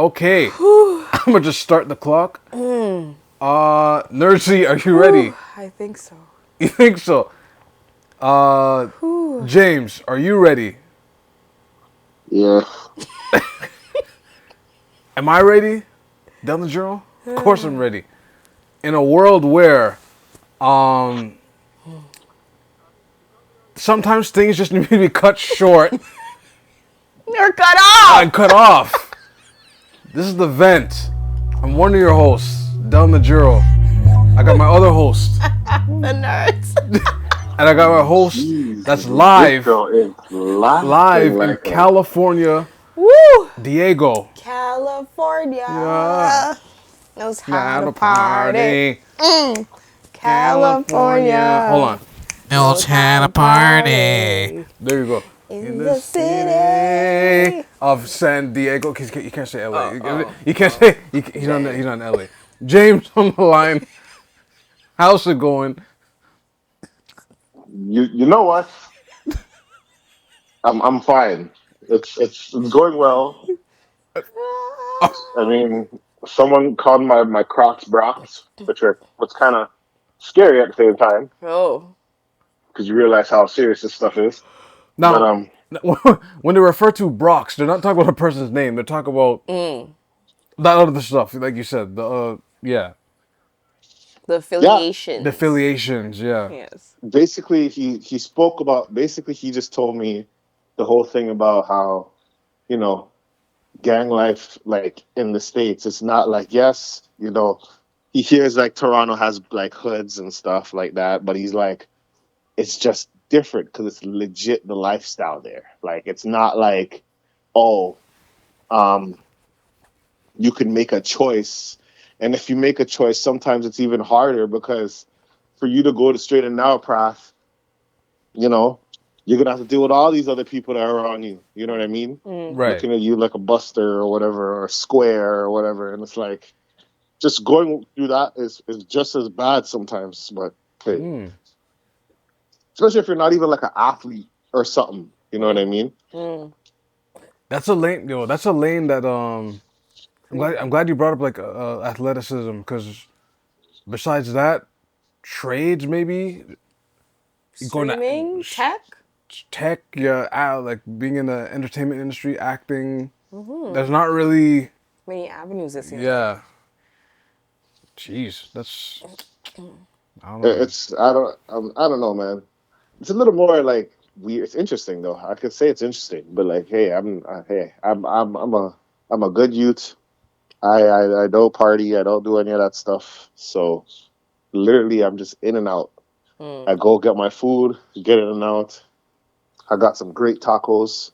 Okay, Whew. I'm gonna just start the clock. Nursey, are you ready? I think so. You think so? Whew. James, are you ready? Yeah. Am I ready? Down the journal? Of course I'm ready. In a world where, um, sometimes things just need to be cut short You're cut off! and cut off. This is the vent. I'm one of your hosts, Del Najero. I got my other host, The nerds. and I got my host Jeez, that's this live, girl is laughing live in like a. California, Woo! Diego. Yeah. California knows how Now to the party. party, California. Hold California on. knows how to party. There you go. In the city of San Diego. You can't say LA. oh, You can't say he's on. He's on LA. James on the line. How's it going? You know what? I'm fine. It's going well. I mean, someone called my Crocs Brocs, what's kind of scary at the same time Oh. because you realize how serious this stuff is. But Now, when they refer to Brox, they're not talking about a person's name. They're talking about that other stuff, like you said. Yeah, The yeah. affiliations. the affiliations. Yeah. Yes. Basically, he spoke about. Basically, he just told me the whole thing about how you know gang life like in the States. It's not like yes, he hears like Toronto has like hoods and stuff like that, but he's like it's just different because it's legit the lifestyle there. Like it's not like oh, um, you can make a choice, and if you make a choice, sometimes it's even harder because for you to go the straight and narrow path, you know, you're gonna have to deal with all these other people that are around you. You know what I mean? Right. Looking at you like a buster or whatever, or square or whatever, and it's like just going through that is just as bad sometimes. But hey, Mm. especially if you're not even like an athlete or something. You know what I mean? That's a lane, yo. That's a lane that I'm glad you brought up like athleticism because besides that, trades maybe going Streaming, to tech. tech, yeah, like being in the entertainment industry, acting. There's not really, Many avenues this year. yeah. Jeez, that's I don't know. It's I don't know, man. It's a little more like weird. It's interesting though. I could say it's interesting, but like, hey, I'm a good youth. I don't party. I don't do any of that stuff. So literally, I'm just in and out. I go get my food, get in and out. I got some great tacos.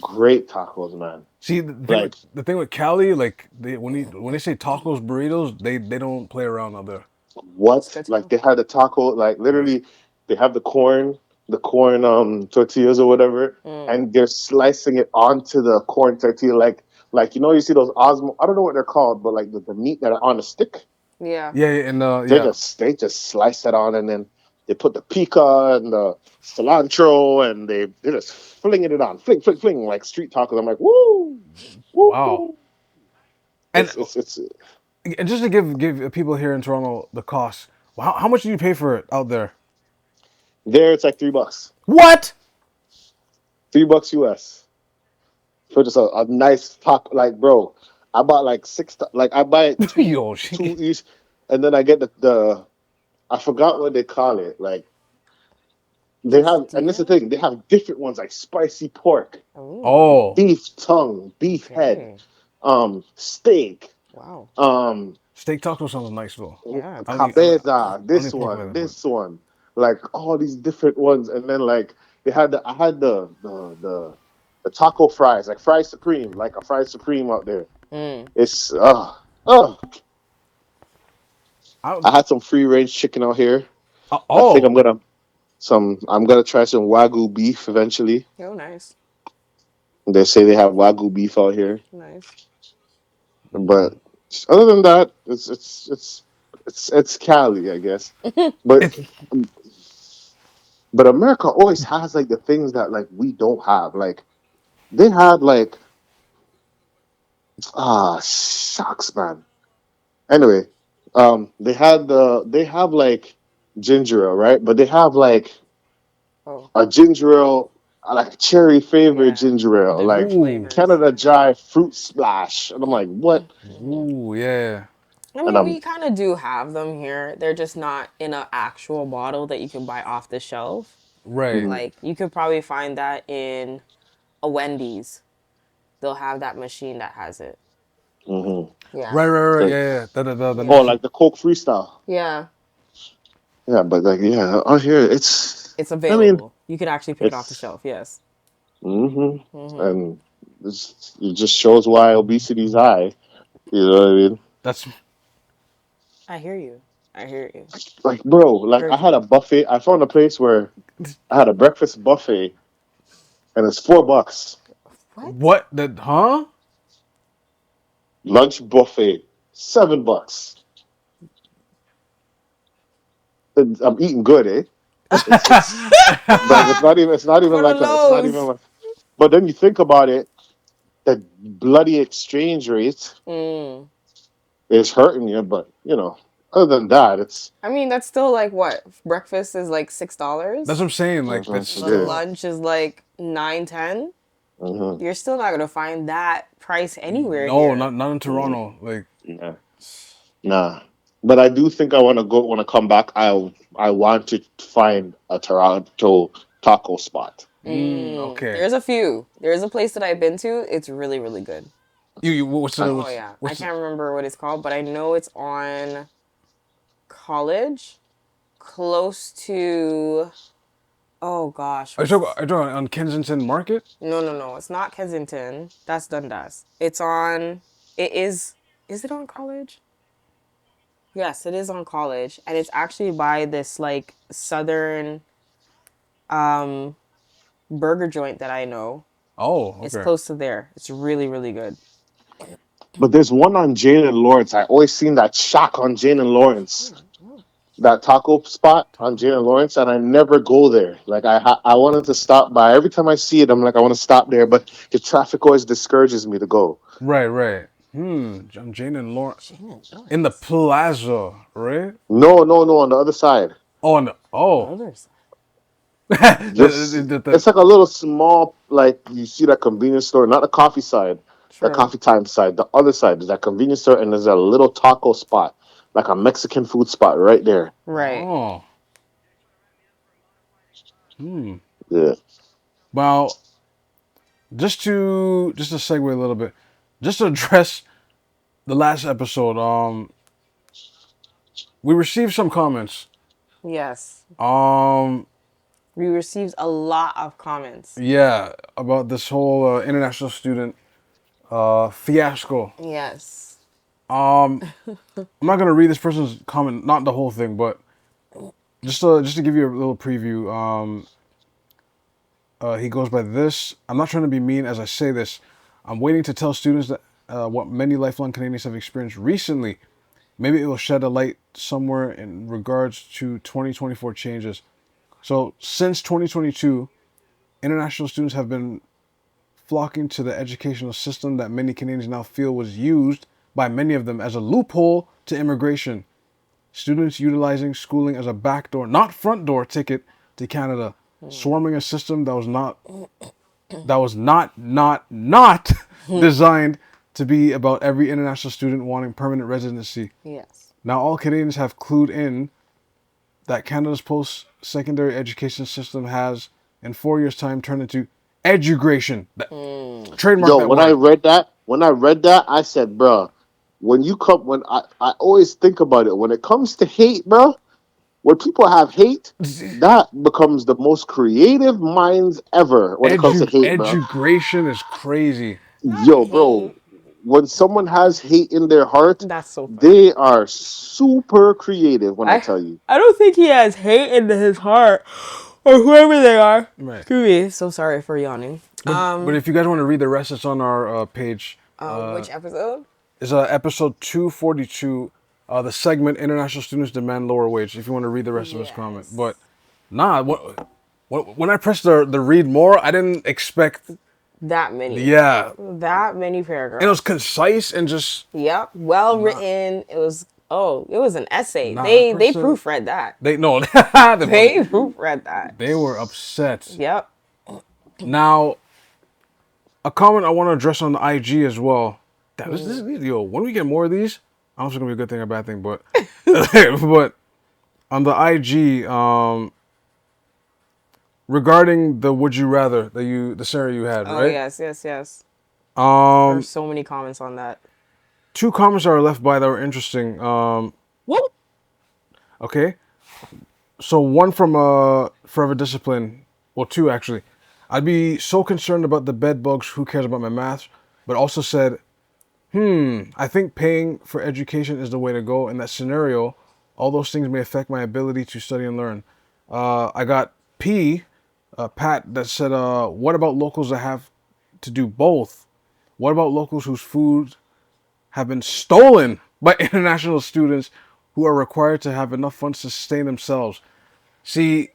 Great tacos, man. See, Like the thing with Cali, like when they say tacos, burritos, they don't play around out there. It's what? good to Like know. they had the taco, like Right. literally they have the corn tortillas or whatever, and they're slicing it onto the corn tortilla like you see those Osmo I don't know what they're called, but like the meat that are on a stick. Yeah. Yeah, and They yeah, just slice that on and then they put the pica and the cilantro and they're just flinging it on. Fling, fling, fling like street tacos. I'm like, woo, wow. woo. And It's and just to give people here in Toronto the cost, how much do you pay for it out there? there it's like $3. What? $3 US. For just a nice taco. Like, bro, I bought like like I buy Yo, two each, and then I get the I forgot what they call it. Like they have, and this is the Tostito? thing, they have different ones like spicy pork, Oh. oh, beef tongue, beef head, Okay. steak, Wow. um, steak taco sounds nice though. Yeah. I don't eat, I cabeza, don't this eat pork like one, that, but this one, like all these different ones, and then like I had the taco fries, like fries supreme, like a fried supreme out there. It's uh I, I had some free range chicken out here. I think oh, I'm gonna try some wagyu beef eventually. Oh, nice. They say they have wagyu beef out here, Nice. but other than that, it's Cali, I guess. But it's but America always has like the things that like we don't have. Like they have like Shucks, man. Anyway, they have like ginger ale, right? But they have like Oh, a ginger ale, like cherry favorite yeah. ginger ale, Different like Ooh, flavors. Canada Dry fruit splash, and I'm like, what? ooh, yeah. I And mean, I'm we kind of do have them here. They're just not in an actual bottle that you can buy off the shelf. Right. mhm, Like, you could probably find that in a Wendy's. They'll have that machine that has it. mhm. Yeah. Right, right, right. Like, Yeah, yeah. The Yeah. oh, machine. like the Coke Freestyle. Yeah. Yeah, but like, yeah, out here it's. It's I mean, available. You could actually pick it off the it's. shelf. Yes. And it just shows why obesity's high. You know what I mean? That's I hear you. I hear you. Like, bro, like I Heard had you. a buffet. I found a place where I had a breakfast buffet, and it's $4. What? what the huh? Lunch buffet, $7. And I'm eating good, eh? It's like it's not even For the like a it's not even lows. like. But then you think about it, the bloody exchange rate Mm. is hurting you. But you know, other than that, it's I mean, that's still like what? Breakfast is like That's $6. what I'm saying. Like mhm, that's it is. Lunch is like 9, 10. Mhm, You're still not gonna find that price anywhere no, here. not in mhm, Toronto. Like yeah. Nah. But I do think I want to go when I come back. I want to find a Toronto taco spot. okay. There's a few. There's a place that I've been to. It's really, really good. You Oh yeah, I what's the, can't remember what it's called, but I know it's on College, close to. Oh gosh, are you talking on Kensington Market? No, no, no. It's not Kensington. That's Dundas. It's on. It is. Is it on College? Yes, it is on College, and it's actually by this like southern burger joint that I know. Oh, It's okay. close to there. It's really, really good. But there's one on Jane and Lawrence. I always seen that shack on Jane and Lawrence, that taco spot on Taco. Jane and Lawrence, and I never go there. Like I wanted to stop by. Every time I see it, I'm like I want to stop there, but the traffic always discourages me to go. Right, right. I'm Jane and Lauren Gin and in the Lawrence. plaza, right? No, no, no. On the other side, Oh, and oh, Other side. just it's like a little small, like you see that convenience store, not the coffee side, the True. coffee time side. The other side is that convenience store, and there's a little taco spot, like a Mexican food spot right there. Right. oh. Yeah. Well, just to segue a little bit, just to address the last episode. We received some comments. Yes. Um, We received a lot of comments. yeah, about this whole international student fiasco. Yes. I'm not gonna read this person's comment, not the whole thing, but just to give you a little preview. He goes by this. I'm not trying to be mean as I say this. I'm waiting to tell students that what many lifelong Canadians have experienced recently. Maybe it will shed a light somewhere in regards to 2024 changes. So since 2022, international students have been flocking to the educational system that many Canadians now feel was used by many of them as a loophole to immigration. Students utilizing schooling as a backdoor, not front door ticket to Canada, swarming a system that was not designed to be about every international student wanting permanent residency. Yes. Now all Canadians have clued in that Canada's post-secondary education system has, in 4 years' time, turned into edugration. Trademark Yo, that word. when I read that, I said, bro, when I always think about it, when it comes to hate, bro, when people have hate, that becomes the most creative minds ever when it comes to hate, bro. Edugration is crazy. Not Yo, bro, hate. when someone has hate in their heart, That's so funny. they are super creative when I I tell you. I don't think he has hate in his heart, or whoever they are. Right. Excuse me. So sorry for yawning. But if you guys want to read the rest, it's on our page. Which episode? It's episode 242, the segment International Students Demand Lower Wage, if you want to read the rest of his comment. But Yes. nah, when I pressed the read more, I didn't expect That many. Yeah, That many and paragraphs. it was concise and just Yep. Well written. It was an essay. not a They person. proofread that. They no, They proofread that. they were upset. Yep. Now, a comment I want to address on the IG as well. Damn, this yo, when we get more of these, I don't know if it's gonna be a good thing or a bad thing, but but on the IG, regarding the would you rather the scenario you had, Oh right? yes, yes, yes. There's so many comments on that. Two comments are left by that were interesting. Whoop. Okay, so one from Forever Discipline, well, two actually. I'd be so concerned about the bed bugs. Who cares about my maths? But also said, I think paying for education is the way to go. In that scenario, all those things may affect my ability to study and learn. I got Pat, that said, what about locals that have to do both? What about locals whose food have been stolen by international students who are required to have enough funds to sustain themselves? See,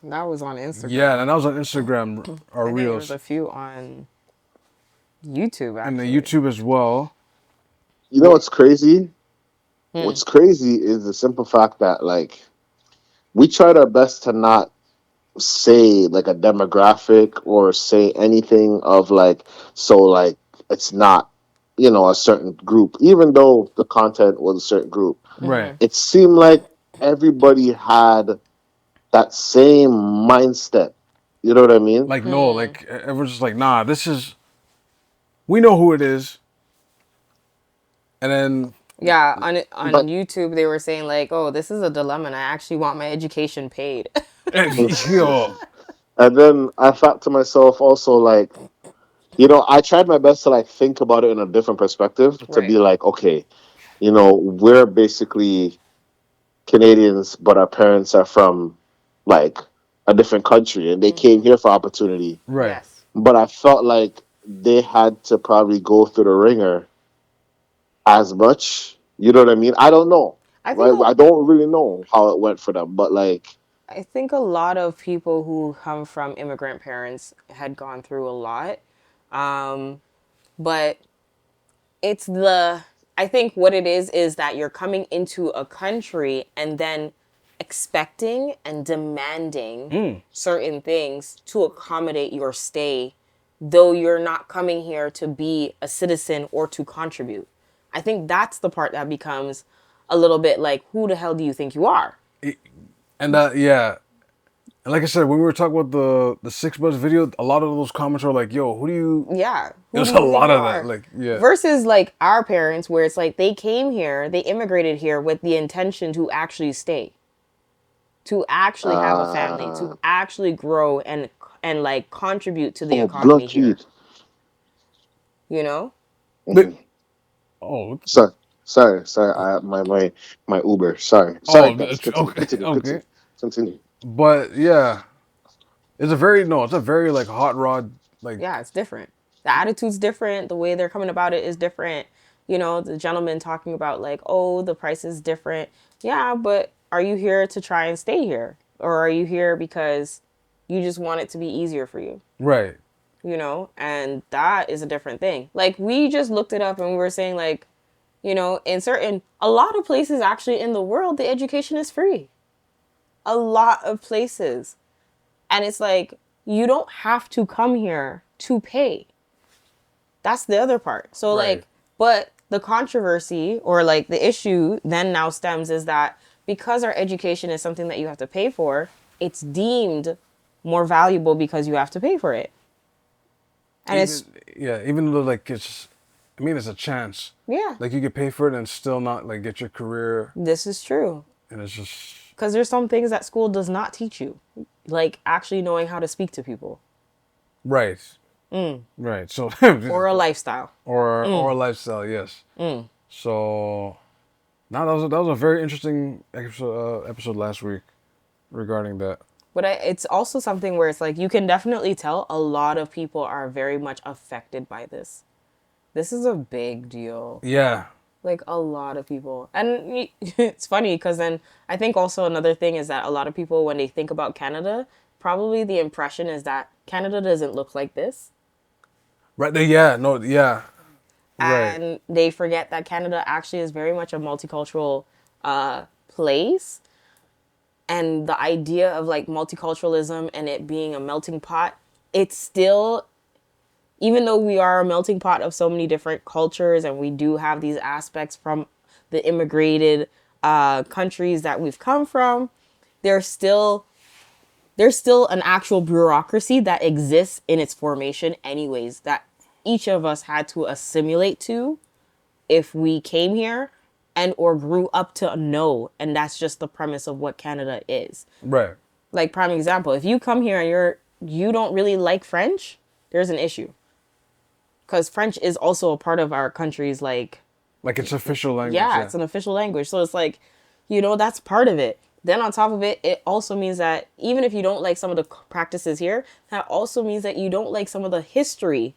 That was on Instagram. yeah, and that was on Instagram or I think there Reels. was a few on YouTube And the actually. YouTube as well. You know what's crazy? What's crazy is the simple fact that like we tried our best to not say like a demographic or say anything of like so like it's not a certain group, even though the content was a certain group. Right. It seemed like everybody had that same mindset. You know what I mean? Like, no, like, everyone's just like, nah, we know who it is. And then, Yeah, on But YouTube they were saying like, "Oh, this is a dilemma, and I actually want my education paid." yo, and then I thought to myself also like, I tried my best to like think about it in a different perspective to Right. be like, okay, we're basically Canadians, but our parents are from like a different country and they came here for opportunity. right. Yes. But I felt like they had to probably go through the ringer as much. You know what I mean? I don't know. I think Right? I don't really know how it went for them, but like, I think a lot of people who come from immigrant parents had gone through a lot. But it's I think what it is that you're coming into a country and then expecting and demanding certain things to accommodate your stay, though you're not coming here to be a citizen or to contribute. I think that's the part that becomes a little bit like, who the hell do you think you are? And yeah. And like I said, when we were talking about the 6 months video, a lot of those comments are like, yo, who do you. Yeah. There's Who a do you think lot you of that. are? Like, yeah. Versus like our parents, where it's like they came here, they immigrated here with the intention to actually stay, to actually have a family, to actually grow and like contribute to the economy blunt here. heat. You know? Mhm. Oh, Sorry. My Uber. Sorry. oh, Guys. okay, okay. Continue. But yeah, it's a very like hot rod, like, Yeah, it's different. The attitude's different. The way they're coming about it is different. You know, the gentleman talking about like, oh, the price is different. Yeah, but are you here to try and stay here? Or are you here because you just want it to be easier for you? right. You know, and that is a different thing. Like we just looked it up and we were saying like, you know, a lot of places actually in the world, the education is free. A lot of places. And it's like, you don't have to come here to pay. That's the other part. So Right. like, but the controversy or like the issue then now stems is that because our education is something that you have to pay for, it's deemed more valuable because you have to pay for it. And Even though like it's a chance. yeah, Like you could pay for it and still not like get your career, this is true. and it's just Because there's some things that school does not teach you, like actually knowing how to speak to people right. Right. So or a lifestyle. or a lifestyle, yes. So now that was a very interesting episode last week regarding that. But it's also something where it's like you can definitely tell a lot of people are very much affected by this. This is a big deal. Yeah. Like a lot of people. And it's funny because then I think also another thing is that a lot of people, when they think about Canada, probably the impression is that Canada doesn't look like this. Right. Yeah. No. Yeah. Right. And they forget that Canada actually is very much a multicultural place. And the idea of like multiculturalism and it being a melting pot, it's still, even though we are a melting pot of so many different cultures and we do have these aspects from the immigrated countries that we've come from, there's still an actual bureaucracy that exists in its formation anyways, that each of us had to assimilate to if we came here and or grew up to know. And that's just the premise of what Canada is. Right. Like, prime example, if you come here and you don't really like French, there's an issue, because French is also a part of our country's like, Like it's official language. yeah, Yeah. it's an official language. So it's like, that's part of it. Then on top of it, it also means that even if you don't like some of the practices here, that also means that you don't like some of the history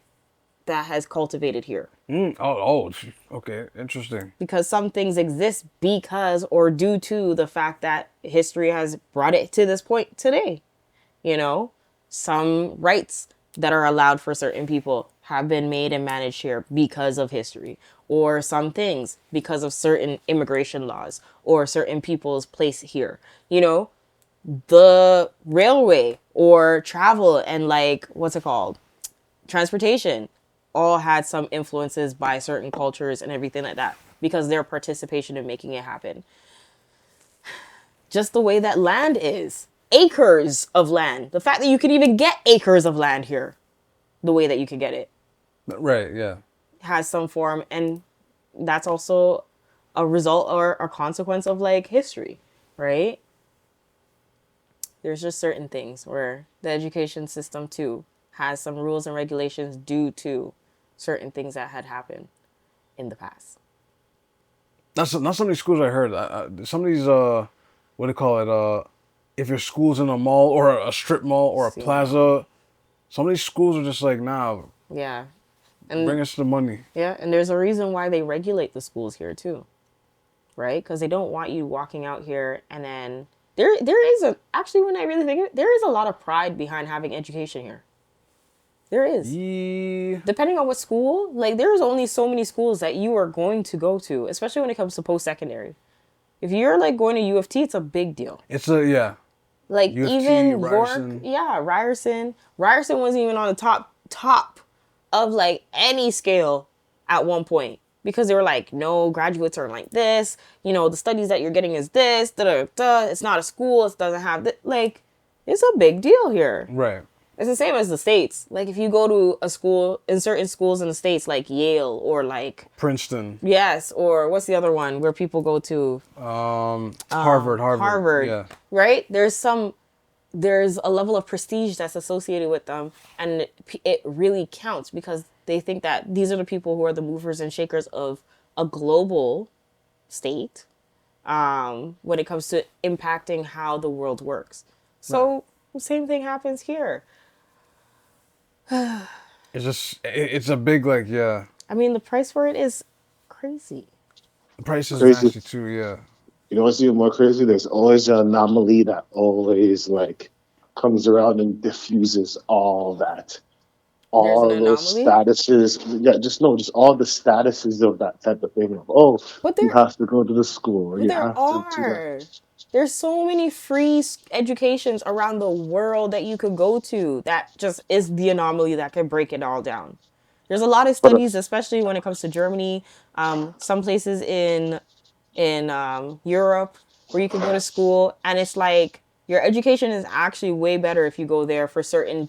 that has cultivated here. Okay. Interesting. Because some things exist because or due to the fact that history has brought it to this point today. Some rights that are allowed for certain people have been made and managed here because of history, or some things because of certain immigration laws or certain people's place here. The railway or travel and like, what's it called? Transportation all had some influences by certain cultures and everything like that because their participation in making it happen. Just the way that land is. Acres of land. The fact that you can even get acres of land here, the way that you can get it, Right. Yeah. has some form, and that's also a result or a consequence of like history, right? There's just certain things where the education system too has some rules and regulations due to certain things that had happened in the past. Not some of these schools I heard. Some of these what do you call it? If your school's in a mall or a strip mall or a See, plaza, some of these schools are just like, nah, yeah. bring And us the money. yeah, and there's a reason why they regulate the schools here too, right? Because they don't want you walking out here and then there is actually, when I really think of it, there is a lot of pride behind having education here. There is. Yeah. Depending on what school, like there's only so many schools that you are going to go to, especially when it comes to post-secondary. If you're like going to U of T, it's a big deal. Yeah. Like U of T, even Ryerson. York, yeah, Ryerson. Ryerson wasn't even on the top of like any scale at one point because they were like, no, graduates are like this. The studies that you're getting is this. Da da da. It's not a school. It doesn't have like, it's a big deal here. Right. It's the same as the States. Like if you go to a school, in certain schools in the States, like Yale or like Princeton. yes, or what's the other one where people go to? Harvard. Harvard. Yeah. Right? There's a level of prestige that's associated with them, and it really counts because they think that these are the people who are the movers and shakers of a global state when it comes to impacting how the world works. So the same thing happens here. It's a big like, yeah. I mean, the price for it is crazy. The price is Crazy. nasty too. Yeah. You know what's even more crazy? There's always an anomaly that always like comes around and diffuses all that. There's an All those anomaly, statuses. Yeah, just all the statuses of that type of thing. Oh, but you have to go to the school, or you there have to do that. are. There's so many free educations around the world that you could go to. That just is the anomaly that can break it all down. There's a lot of But studies, especially when it comes to Germany, some places in Europe where you could go to school, and it's like your education is actually way better if you go there for certain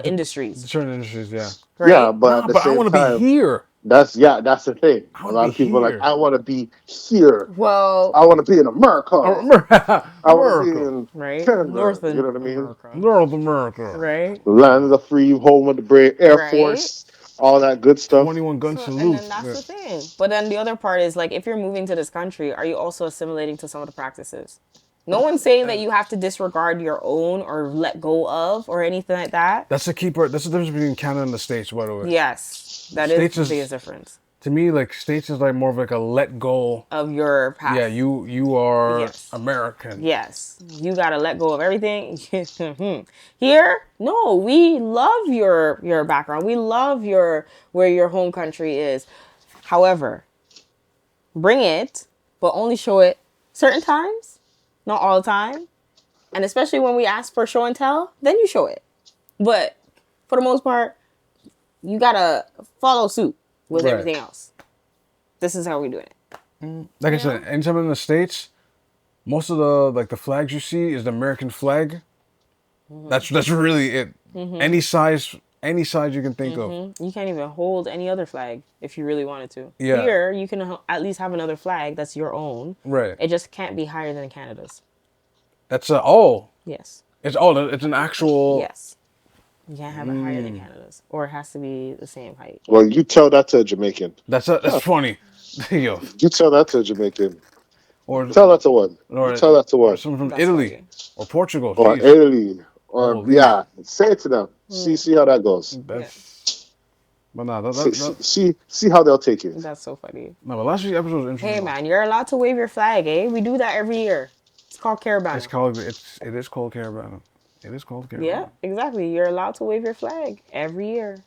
industries, Certain industries. Yeah. yeah, right? but at Nah, the but I same want to be time, here. that's the thing. I A want to lot be of people are like, here. I want to be here. Well, I want to be in America. I want to be America. in right, Canada. North You know what I mean? America, North America. right, The land of the free, home of the brave, Air right. Force, all that good stuff. 21 gun So, and salute. then that's Yeah. the thing. But then the other part is like, if you're moving to this country, are you also assimilating to some of the practices? No one's saying that you have to disregard your own or let go of or anything like that. That's the key part. That's the difference between Canada and the States, by the way. Yes, that is States the is biggest difference. to me, like states is like more of like a let go. of your past. Yeah, you are Yes. American. Yes, you gotta let go of everything. Here, no, we love your background. We love your where your home country is. However, bring it, but only show it certain times, not all the time. And especially when we ask for show and tell, then you show it. But for the most part, you gotta follow suit with Right. everything else. This is how we're doing it. Like I said, anytime in the states, most of the flags you see is the American flag. That's really it. Any size you can think of. You can't even hold any other flag if you really wanted to. Yeah. Here, you can at least have another flag that's your own. Right. It just can't be higher than Canada's. That's Yes. it's an actual. Yes. You can't have it higher than Canada's, or it has to be the same height. Well, you tell that to a Jamaican. That's funny. Yo. You tell that to a Jamaican. Or Tell that to one. You tell that to one. someone from That's Italy funny. or Portugal. Or Jeez. Italy. Or Holy. yeah. Say it to them. See how that goes. That's. But nah, See how they'll take it. That's so funny. no. But last week's episode was interesting. Hey man, you're allowed to wave your flag, eh? We do that every year. It's called Carabana. It is called Carabana. It is called Carabana. Yeah, exactly. You're allowed to wave your flag every year.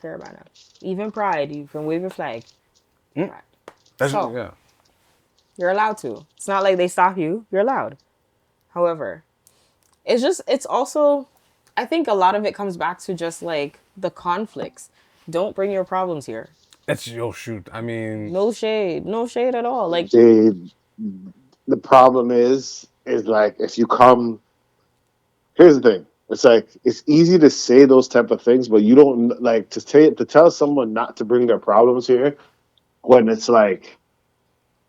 Carabana. Even Pride, you can wave your flag. Pride. That's So- yeah. You're allowed to. It's not like they stop you. You're allowed. However, it's also, I think a lot of it comes back to just like the conflicts. Don't bring your problems here. That's shoot. I mean, No shade. No shade at all. Like, The problem is like if you come. Here's the thing. It's like it's easy to say those type of things, but you don't like to tell someone not to bring their problems here when it's like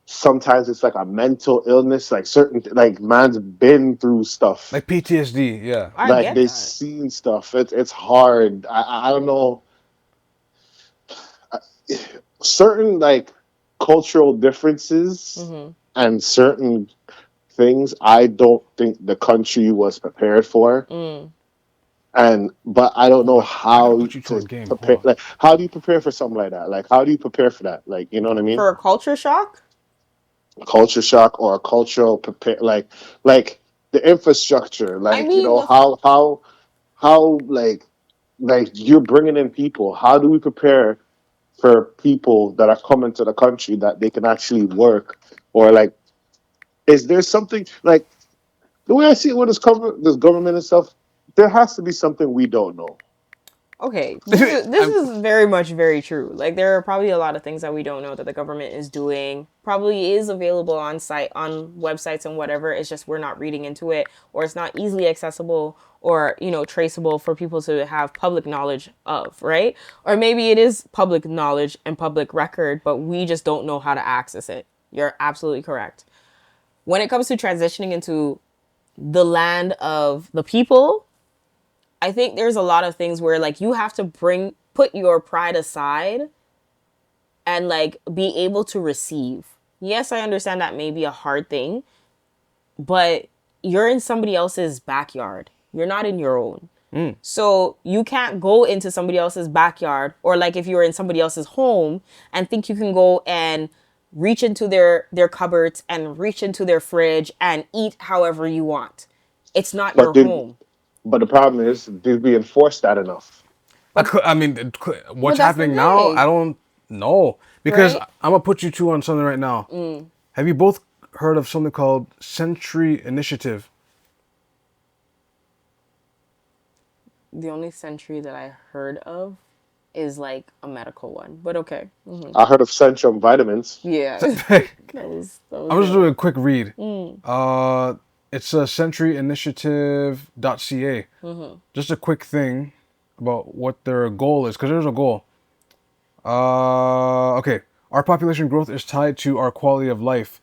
sometimes it's like a mental illness, like certain like man's been through stuff, like PTSD. Yeah. I like get they've that. seen stuff. It's hard. I don't know. Certain like cultural differences and certain things I don't think the country was prepared for. But I don't know how put you two on to game. prepare. Hold on. Like, how do you prepare for something like that? Like, how do you prepare for that? Like, you know what I mean? For a culture shock? Culture shock or a cultural prepare, like the infrastructure. Like, mean, how like you're bringing in people. How do we prepare for people that are coming to the country that they can actually work? Or like, is there something like the way I see it with this government and stuff? There has to be something we don't know. Okay, this is very much very true. Like there are probably a lot of things that we don't know that the government is doing. Probably is available on websites and whatever. It's just we're not reading into it, or it's not easily accessible or traceable for people to have public knowledge of, right? Or maybe it is public knowledge and public record, but we just don't know how to access it. You're absolutely correct. When it comes to transitioning into the land of the people, I think there's a lot of things where like you have to put your pride aside and like be able to receive. Yes, I understand that may be a hard thing, but you're in somebody else's backyard. You're not in your own. So you can't go into somebody else's backyard, or like if you're in somebody else's home and think you can go and reach into their cupboards and reach into their fridge and eat however you want. It's not your home. But the problem is, did we enforce that enough? I mean, what's that's the happening now? thing. I don't know because Right? I'm gonna put you two on something right now. Have you both heard of something called Century Initiative? The only century that I heard of is like a medical one, but okay. I heard of Centrum vitamins. Yeah. I'm just doing a quick read. It's a centuryinitiative.ca. Just a quick thing about what their goal is, because there's a goal. Okay. Our population growth is tied to our quality of life.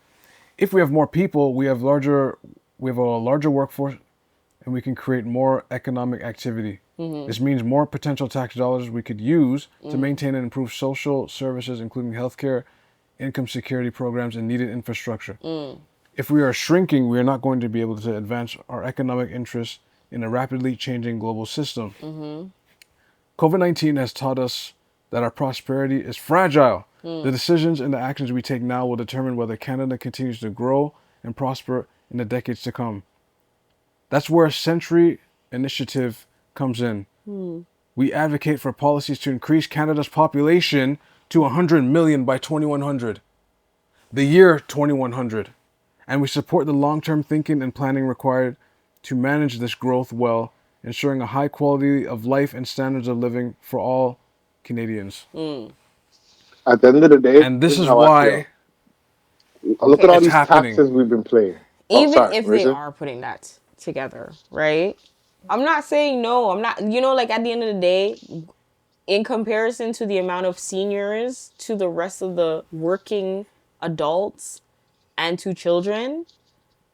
If we have more people, we have a larger workforce, and we can create more economic activity. This means more potential tax dollars we could use to maintain and improve social services, including healthcare, income security programs, and needed infrastructure. If we are shrinking, we are not going to be able to advance our economic interests in a rapidly changing global system. COVID-19 has taught us that our prosperity is fragile. The decisions and the actions we take now will determine whether Canada continues to grow and prosper in the decades to come. That's where a Century Initiative comes in. We advocate for policies to increase Canada's population to 100 million by 2100, the year 2100. And we support the long-term thinking and planning required to manage this growth well, ensuring a high quality of life and standards of living for all Canadians. At the end of the day, And this this is is how I feel. why Look at Okay. all it's these happening. taxes we've been paying. Oh, Even sorry. if What is they it? are putting that together, right? I'm not saying no. I'm not, like at the end of the day, in comparison to the amount of seniors to the rest of the working adults and to children,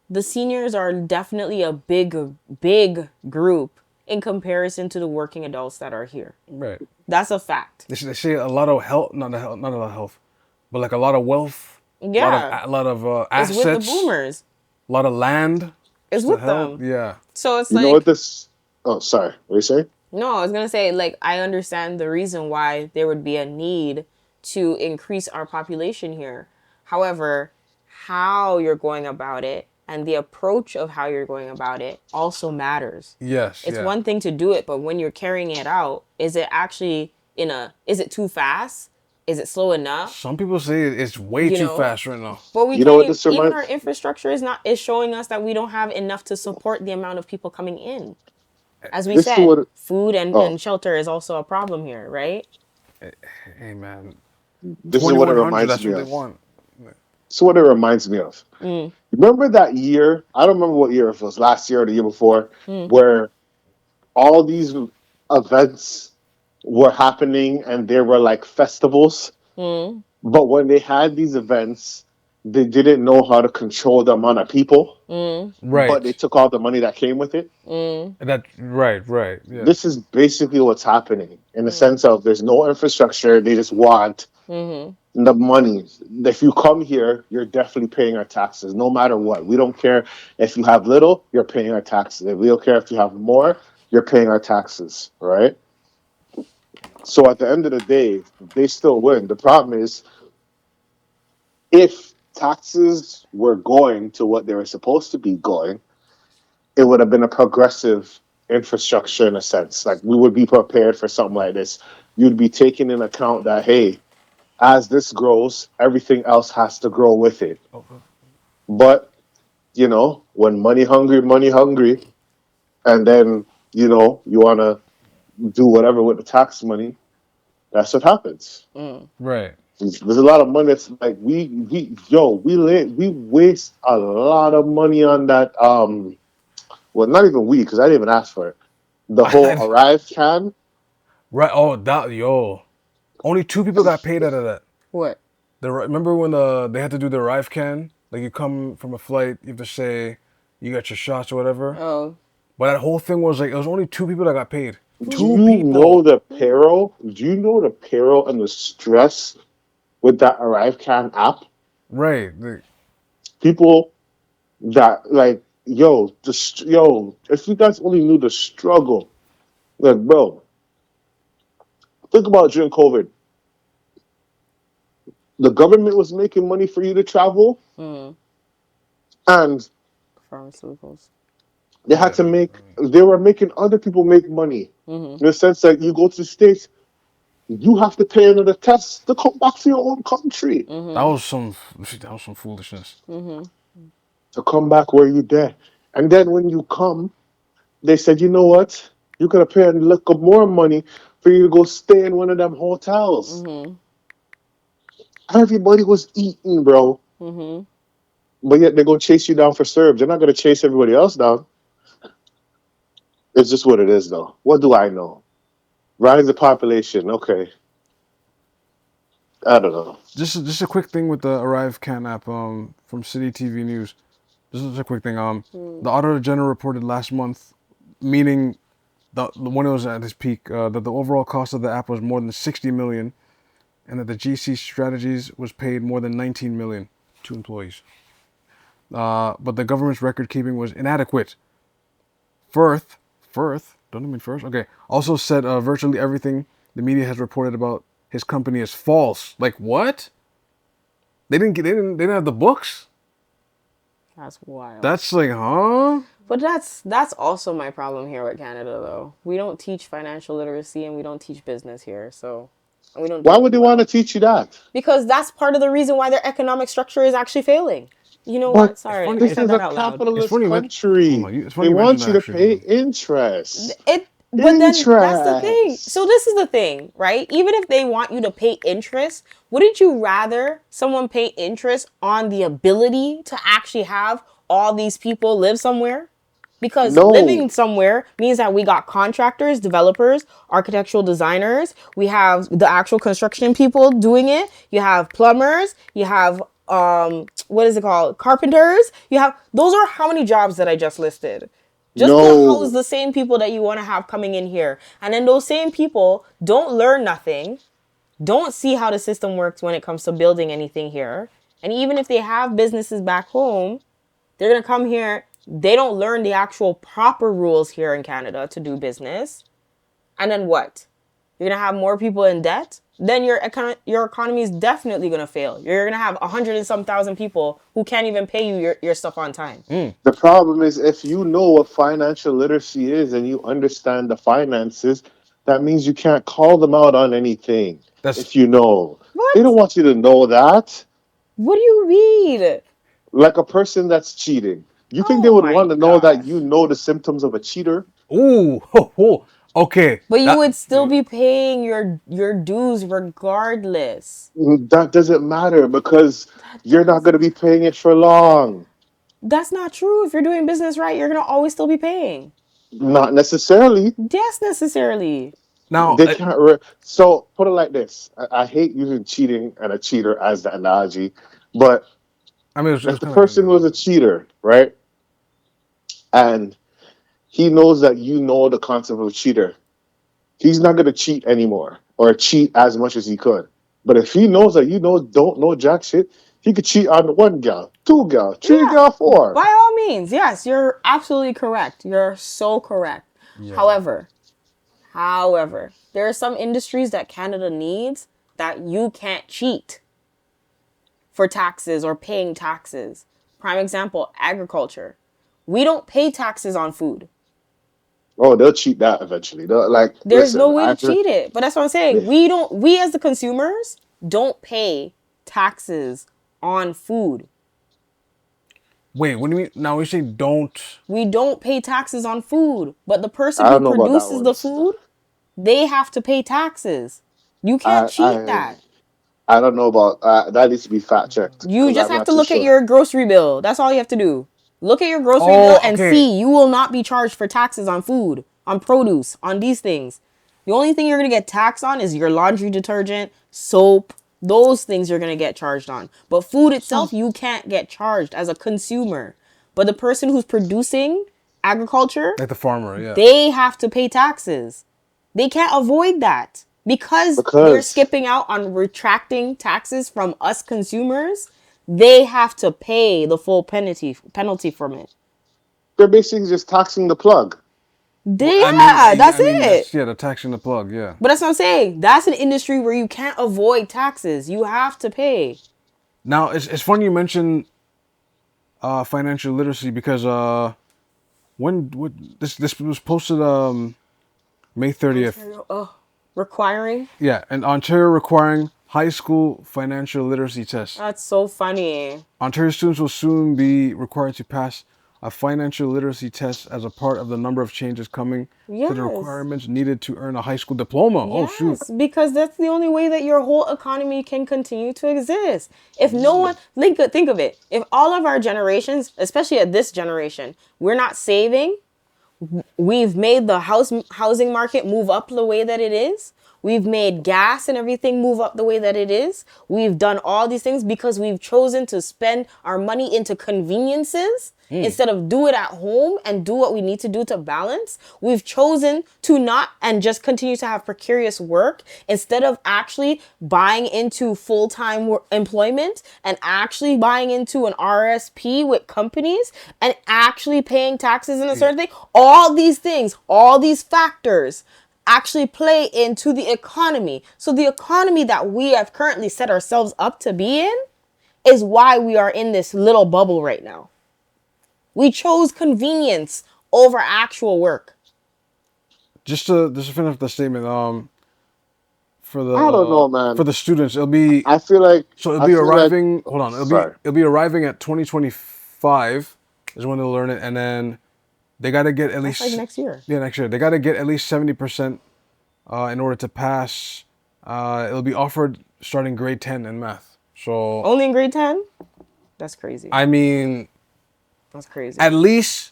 the seniors are definitely a big group in comparison to the working adults that are here. Right. That's a fact. They say a lot of health, not a lot of health, but like a lot of wealth, Yeah. a lot of It's with the assets, boomers. a lot of land. It's The with hell, them. yeah. So it's You know what like, this? Oh, sorry. What you say? no, I was going to say, like, I understand the reason why there would be a need to increase our population here. However, how you're going about it and the approach of how you're going about it also matters. Yes, It's yeah. one thing to do it, but when you're carrying it out, is it actually is it too fast? Is it slow enough? Some people say it's way You too know? fast right now. But we You know can't what even, this even our reminds? infrastructure is showing us that we don't have enough to support the amount of people coming in. As we This is said, what. food Oh, and shelter is also a problem here, right? Hey man, this is what it 2100. reminds That's me what they of. want. This is what it reminds me of. Remember that year? I don't remember what year it was. Last year or the year before, where all these events were happening and there were like festivals. But when they had these events, they didn't know how to control the amount of people, but they Right. took all the money that came with it. That right. Yeah. This is basically what's happening in the sense of there's no infrastructure. They just want the money. If you come here, you're definitely paying our taxes, no matter what. We don't care if you have little, you're paying our taxes. We don't care if you have more, you're paying our taxes, right? So at the end of the day, they still win. The problem is if taxes were going to what they were supposed to be going, it would have been a progressive infrastructure in a sense. Like we would be prepared for something like this. You'd be taking in account that, hey, as this grows, everything else has to grow with it. But, when money hungry, and then, you want to do whatever with the tax money, that's what happens. Right. There's a lot of money that's like we waste a lot of money on that. Well, not even we, because I didn't even ask for it. The whole arrive can. Right. Oh, that yo. Only two people got paid out of that. What? Remember when they had to do the arrive can? Like you come from a flight, you have to say you got your shots or whatever. Oh. But that whole thing was like it was only two people that got paid. Do Two you know people. the peril? Do you know the peril and the stress with that arrive can app? Right. People that like if you guys only knew the struggle, like bro, think about during COVID. The government was making money for you to travel, and Pharmaceuticals. they had to they were making other people make money. In the sense that you go to the States, you have to pay another test to come back to your own country. That was some foolishness. To come back where you there. And then when you come, they said, you know what? You could pay a little more money for you to go stay in one of them hotels. Everybody was eating, bro. But yet they're going to chase you down for serve. They're not going to chase everybody else down. It's just what it is, though. What do I know? Rise the population. Okay. I don't know. Just a quick thing with the Arrive Can app from City TV News. This is a quick thing. The Auditor General reported last month, meaning when it was at its peak, that the overall cost of the app was more than 60 million, and that the GC Strategies was paid more than 19 million to employees. But the government's record keeping was inadequate. Firth, don't you mean Firth? Okay. Also said virtually everything the media has reported about his company is false. Like what? They didn't have the books. That's wild. That's like, huh? But that's also my problem here with Canada, though. We don't teach financial literacy and we don't teach business here, so we don't. Why would they want to teach you that? Because that's part of the reason why their economic structure is actually failing. You know But what? Sorry, funny- I this said is that a out loud. It's capitalist funny you mention. Oh country. my, it's They funny you mention want that you to actually. pay interest. But then that's the thing. Interest. So this is the thing, right? Even if they want you to pay interest, wouldn't you rather someone pay interest on the ability to actually have all these people live somewhere? Because No, living somewhere means that we got contractors, developers, architectural designers. We have the actual construction people doing it. You have plumbers. You have what is it called? Carpenters. You have those are how many jobs that I just listed. Just to house no, the same people that you want to have coming in here. And then those same people don't learn nothing, don't see how the system works when it comes to building anything here. And even if they have businesses back home, they're going to come here. They don't learn the actual proper rules here in Canada to do business. And then what? You're going to have more people in debt? Then your economy is definitely going to fail. You're going to have 100 and some thousand people who can't even pay you your stuff on time. The problem is if you know what financial literacy is and you understand the finances, that means you can't call them out on anything. That's If you know, they don't What? want you to know that. What do you mean? Like a person that's cheating, you think they Oh would my want to know that gosh. you know the symptoms of a cheater? ooh, ho, ho. Okay. But you That would still be paying your dues regardless. That doesn't matter because That you're not going does. to be paying it for long. That's not true. If you're doing business right, you're gonna always still be paying. Not necessarily. Yes, necessarily. now. They can't. So put it like this: I hate using cheating and a cheater as the analogy, but I mean, it if was the kind of like person was a cheater, right, and he knows that you know the concept of a cheater, he's not going to cheat anymore or cheat as much as he could. But if he knows that you know don't know jack shit, he could cheat on one gal, two gal, three Yeah. gal, four. By all means, yes, you're absolutely correct. You're so correct. yeah. However, there are some industries that Canada needs that you can't cheat for taxes or paying taxes. Prime example, agriculture. We don't pay taxes on food. Oh, they'll cheat that eventually. They'll, like, There's no listen, way to I cheat it. But that's what I'm saying. We as the consumers don't pay taxes on food. Wait, what do you mean? Now we say don't. We don't pay taxes on food. But the person I who don't know about that produces one. the food, they have to pay taxes. You can't I cheat I that. I don't know about that. Needs to be fact checked You because just I'm have not to too look at sure. your grocery bill. That's all you have to do. Look at your grocery bill Oh, and okay. see you will not be charged for taxes on food, on produce, on these things. The only thing you're going to get taxed on is your laundry detergent, soap, those things you're going to get charged on. But food itself, you can't get charged as a consumer. But the person who's producing agriculture, Like the farmer, yeah. they have to pay taxes. They can't avoid that because they're Because skipping out on retracting taxes from us consumers. They have to pay the full penalty from it. they're basically just taxing the plug. That's I mean, it. that's the taxing the plug, yeah. But that's what I'm saying. That's an industry where you can't avoid taxes. You have to pay. Now it's funny you mention financial literacy because when what this was posted May 30th. Requiring. Yeah, and Ontario requiring high school financial literacy tests. That's so funny. Ontario students will soon be required to pass a financial literacy test as a part of the number of changes coming to Yes. the requirements needed to earn a high school diploma. Oh shoot. Yes, because that's the only way that your whole economy can continue to exist. If no one, think of it. If all of our generations, especially at this generation, we're not saving, we've made the housing market move up the way that it is. We've made gas and everything move up the way that it is. We've done all these things because we've chosen to spend our money into conveniences instead of do it at home and do what we need to do to balance. We've chosen to not and just continue to have precarious work instead of actually buying into full-time employment and actually buying into an RSP with companies and actually paying taxes and a certain thing. All these things, all these factors actually play into the economy. So the economy that we have currently set ourselves up to be in is why we are in this little bubble right now. We chose convenience over actual work. Just to finish the statement, I don't know, man. for the students, it'll be I feel like so it'll I be feel like arriving. Hold on, sorry. it'll be arriving at 2025 is when they'll learn it, and then they got to get at least like next year. Yeah, next year they got to get at least 70% in order to pass. It'll be offered starting grade 10 in math. So Only in grade 10? That's crazy. I mean, That's crazy. at least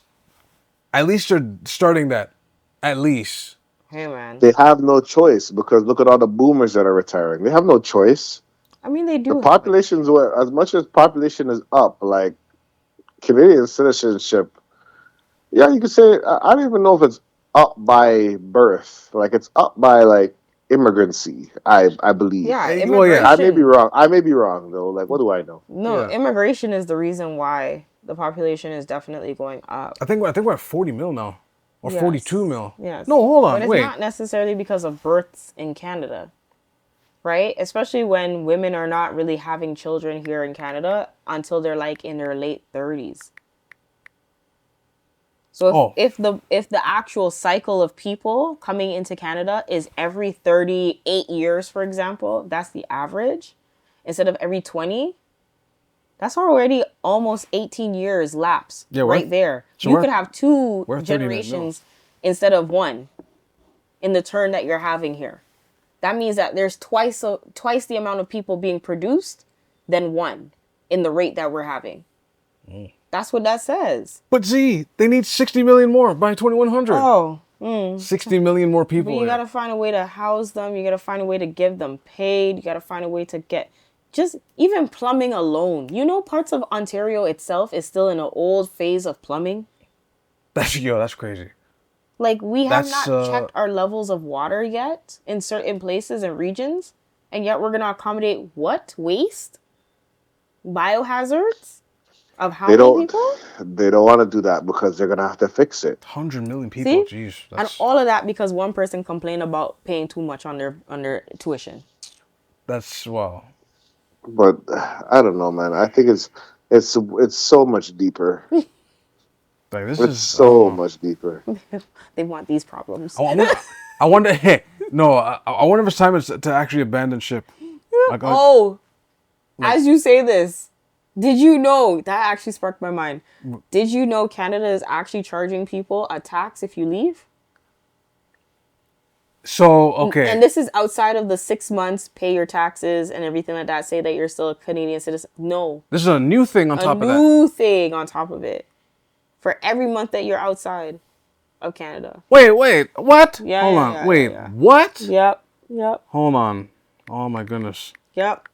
they're starting that. At least. Hey, man. They have no choice because look at all the boomers that are retiring. They have no choice. I mean, they do. The population's as much as population is up, like Canadian citizenship. Yeah, you could say I don't even know if it's up by birth. Like it's up by like immigrancy. I believe. Yeah, Well, immigration. yeah. I may be wrong. I may be wrong though. Like what do I know? No, Yeah. immigration is the reason why the population is definitely going up. I think we're at 40 mil now, or Yes. 42 mil. Yes. No, hold on, But it's wait. not necessarily because of births in Canada, right? Especially when women are not really having children here in Canada until they're like in their late 30s. So if the actual cycle of people coming into Canada is every 38 years, for example, that's the average, instead of every 20, that's already almost 18 years lapse right there. So you we're- could have two we're 30 minutes, generations instead of one in the turn that you're having here. That means that there's twice the amount of people being produced than one in the rate that we're having. That's what that says. But Z, they need 60 million more by 2100. Oh, 60 million more people. but you gotta find a way to house them. You gotta find a way to give them paid. You gotta find a way to get just even plumbing alone. You know, parts of Ontario itself is still in an old phase of plumbing. That's crazy. Like we have That's, not checked our levels of water yet in certain places and regions, and yet we're gonna accommodate what waste, biohazards of how many people? They don't want to do that because they're gonna have to fix it. 100 million people. See? Jeez. And all of that because one person complained about paying too much on their tuition. That's wow. But I don't know, man. I think it's so much deeper. Like this It's is so much deeper. They want these problems. I wonder. Hey, no. I wonder if it's time to actually abandon ship. Like, As you say this, did you know that actually sparked my mind? Did you know Canada is actually charging people a tax if you leave? So okay. And this is outside of the 6 months, pay your taxes and everything like that. Say that you're still a Canadian citizen. No, This is a new thing on top of that. a new thing on top of it. For every month that you're outside of Canada. Wait. What? Yeah, Hold yeah, on. yeah, Wait. yeah. What? Yep. Hold on. Oh my goodness. Yep.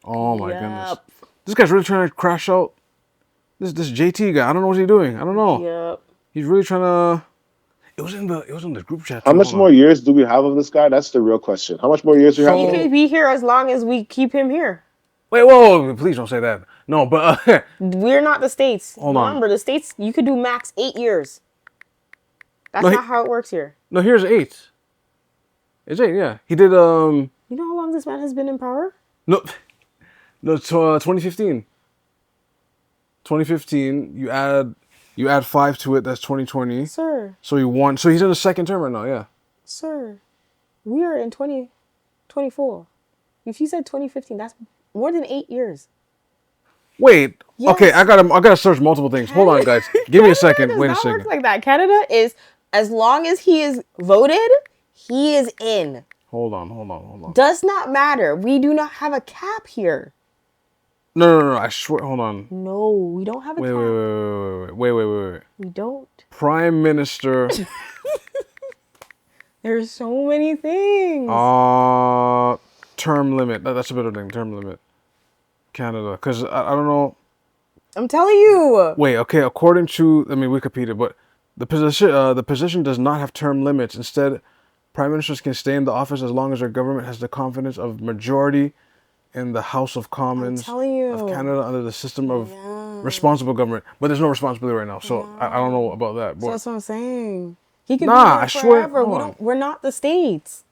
Oh my goodness. This guy's really trying to crash out. This JT guy. I don't know what he's doing. I don't know. Yep. He's really trying to. It was in the group chat. How too. much Hold more on. years do we have of this guy? That's the real question. How much more years do we have? He of him? can be here as long as we keep him here. Wait, whoa, please don't say that. No, but We're not the States. Hold on. Remember, the States, you could do max 8 years. That's No, not how it works here. no, here's 8. It's 8, yeah. He did You know how long this man has been in power? no, 2015. 2015. You add 5 to it. That's 2020. Sir, So he won. So he's in the second term right now. Yeah. sir, we are in 2024. If you said 2015, that's more than 8 years. Wait. Yes. Okay, I gotta search multiple things. Hold on, guys. Give me a second. Canada Wait a does not work second. like that. Canada is, as long as he is voted, he is in. Hold on. Does not matter. We do not have a cap here. No. I swear. Hold on. No, we don't have a cap. Wait. We don't. Prime Minister. There's so many things. Term limit. That's a better thing. Term limit. Canada. Because I don't know. I'm telling you. Wait. Okay. According to Wikipedia, but the position does not have term limits. Instead, prime ministers can stay in the office as long as their government has the confidence of majority in the House of Commons telling you. of Canada under the system of responsible government. But there's no responsibility right now, so I don't know about that. So But that's what I'm saying. He could Nah, be I there swear. forever. Hold on. We're not the States.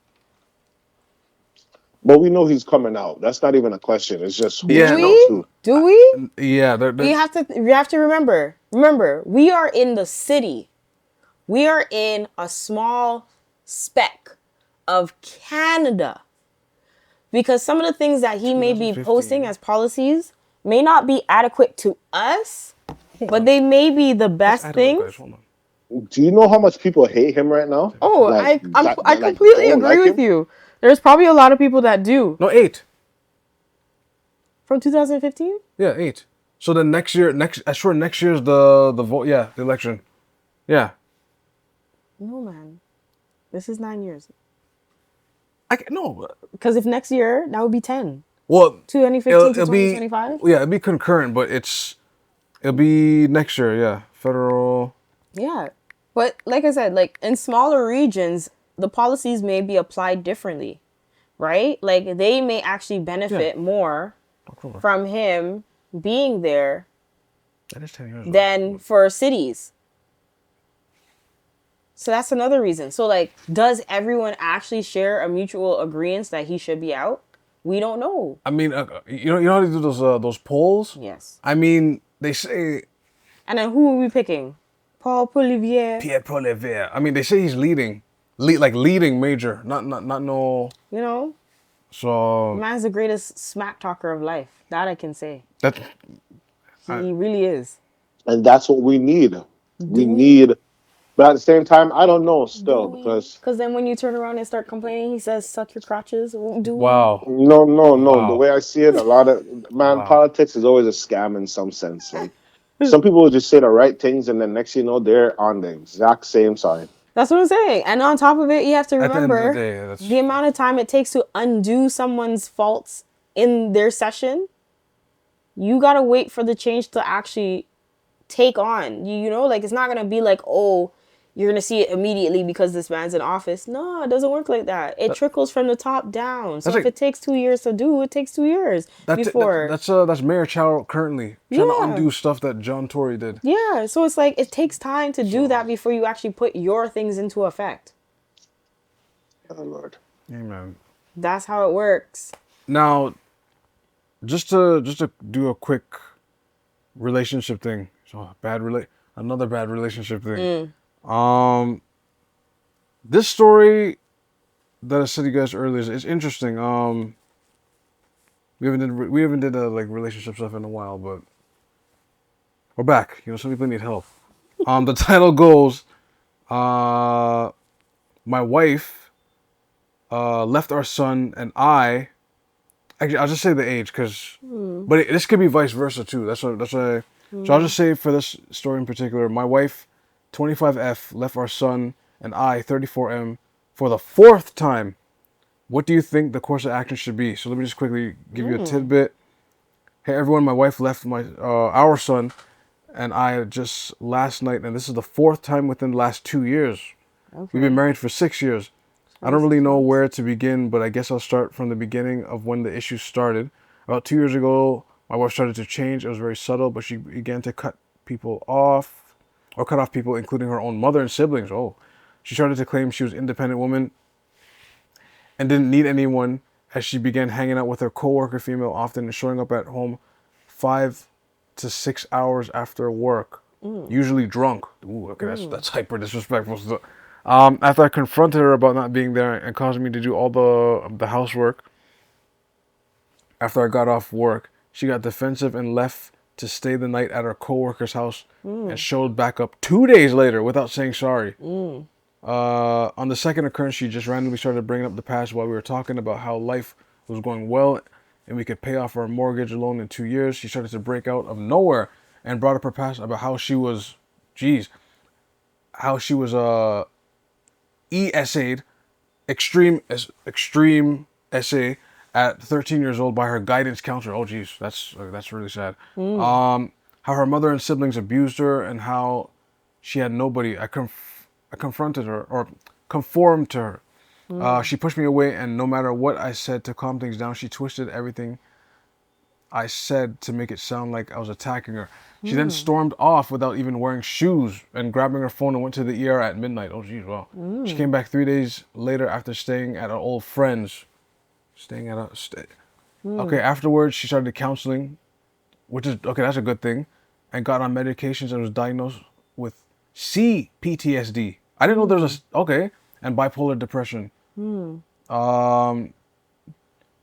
But we know he's coming out. That's not even a question. It's just who's Do Yeah, coming no. we? too. Do we? Yeah, You have to remember. Remember, we are in the city. We are in a small speck of Canada. Because some of the things that he may be 2015. posting as policies may not be adequate to us, but they may be the Let's best add a little, guys. things. Hold on. Do you know how much people hate him right now? Oh, Like I that like completely don't agree like with him. you. There's probably a lot of people that do. No, 8. From 2015? Yeah, 8. So then next year, I swear next year's the vote. Yeah, the election. Yeah. No, man. This is 9 years. No. Because if next year, that would be 10. Well, 2015 to it'll be 2025? yeah, it'll be concurrent, but it'll be next year. Yeah, federal. Yeah. But like I said, like in smaller regions, the policies may be applied differently, right? Like they may actually benefit more October. from him being there That is 10 years. than for cities. So that's another reason. So like, does everyone actually share a mutual agreement that he should be out? We don't know. I mean, you know how to do those polls. Yes. I mean, they say And then who are we picking? Paul Polivier. Pierre Poilievre. I mean, they say he's leading, leading major, not no. You know, So man's the greatest smack talker of life. That I can say. that He really is. And that's what we need. We need, but at the same time, I don't know still because Because then when you turn around and start complaining, he says, suck your crotches. Do wow, no. The wow, way I see it, a lot of man, wow. politics is always a scam in some sense. Like some people will just say the right things, and then next thing you know, they're on the exact same side. That's what I'm saying. And on top of it, you have to At the end of the remember day, that's the amount of time it takes to undo someone's faults in their session. You got to wait for the change to actually take on. You know, like it's not going to be like, oh, you're going to see it immediately because this man's in office. No, it doesn't work like that. It trickles from the top down. So That's if like- it takes 2 years to do, it takes 2 years before. That's Mayor Chow currently trying to Yeah. undo stuff that John Tory did. Yeah, so it's like it takes time to do that before you actually put your things into effect. Oh Lord. Amen. That's how it works. Now, just to do a quick relationship thing. So another bad relationship thing. This story that I said to you guys earlier is interesting. We haven't did like relationship stuff in a while, but we're back. You know, some people need help. The title goes, my wife left our son and I. Actually, I'll just say the age, but this could be vice versa too. That's why. So I'll just say for this story in particular, my wife, 25F, left our son and I, 34M, for the 4th time. What do you think the course of action should be? So let me just quickly give you a tidbit. Hey everyone, my wife left our son and I just last night, and this is the 4th time within the last 2 years. Okay. We've been married for 6 years. I don't really know where to begin, but I guess I'll start from the beginning of when the issue started. About 2 years ago, my wife started to change. It was very subtle, but she began to cut off people, including her own mother and siblings. Oh, she started to claim she was an independent woman and didn't need anyone, as she began hanging out with her coworker female often and showing up at home 5 to 6 hours after work, usually drunk. Ooh, okay, that's hyper disrespectful. After I confronted her about not being there and causing me to do all the housework, after I got off work, she got defensive and left to stay the night at her coworker's house and showed back up 2 days later without saying sorry. On the second occurrence, she just randomly started bringing up the past while we were talking about how life was going well and we could pay off our mortgage loan in 2 years. She started to break out of nowhere and brought up her past about how she was, ESA'd, extreme essay at 13 years old by her guidance counselor. Oh, geez, that's really sad. How her mother and siblings abused her and how she had nobody. I confronted her or conformed to her. She pushed me away, and no matter what I said to calm things down, she twisted everything I said to make it sound like I was attacking her. She then stormed off without even wearing shoes and grabbing her phone and went to the ER at midnight. Oh, geez, wow. She came back 3 days later after staying at an old friend's. Staying at a... Okay, afterwards, she started counseling, which is... Okay, that's a good thing. And got on medications and was diagnosed with CPTSD. I didn't know there was a... Okay. And bipolar depression.